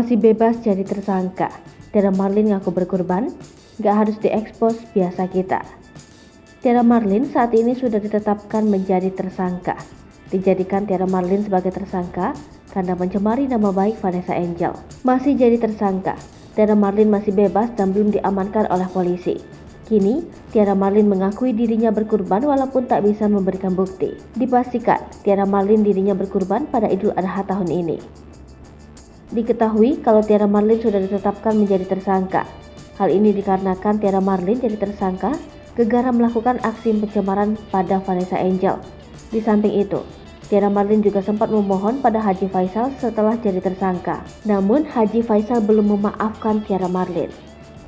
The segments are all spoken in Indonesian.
Masih bebas jadi tersangka. Tiara Marlin ngaku berkorban, gak harus diekspos biasa kita. Tiara Marlin saat ini sudah ditetapkan menjadi tersangka. Dijadikan Tiara Marlin sebagai tersangka karena mencemari nama baik Vanessa Angel. Masih jadi tersangka, Tiara Marlin masih bebas dan belum diamankan oleh polisi. Kini, Tiara Marlin mengakui dirinya berkorban walaupun tak bisa memberikan bukti. Dipastikan, Tiara Marlin dirinya berkorban pada Idul Adha tahun ini. Diketahui kalau Tiara Marlin sudah ditetapkan menjadi tersangka. Hal ini dikarenakan Tiara Marlin jadi tersangka gegara melakukan aksi pencemaran pada Vanessa Angel. Di samping itu, Tiara Marlin juga sempat memohon pada Haji Faisal setelah jadi tersangka. Namun Haji Faisal belum memaafkan Tiara Marlin.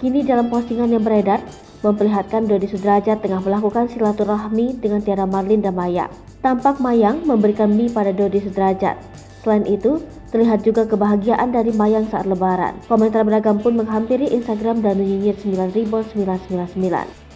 Kini dalam postingan yang beredar, memperlihatkan Dodi Sudrajat tengah melakukan silaturahmi dengan Tiara Marlin dan Mayang. Tampak Mayang memberikan mie pada Dodi Sudrajat. Selain itu, terlihat juga kebahagiaan dari Mayang saat lebaran. Komentar beragam pun menghampiri Instagram dan Nyinyir 9999.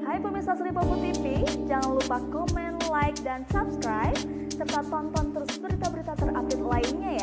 Hai pemirsa Sri Popo TV, jangan lupa komen, like, dan subscribe, serta tonton terus berita-berita terupdate lainnya ya.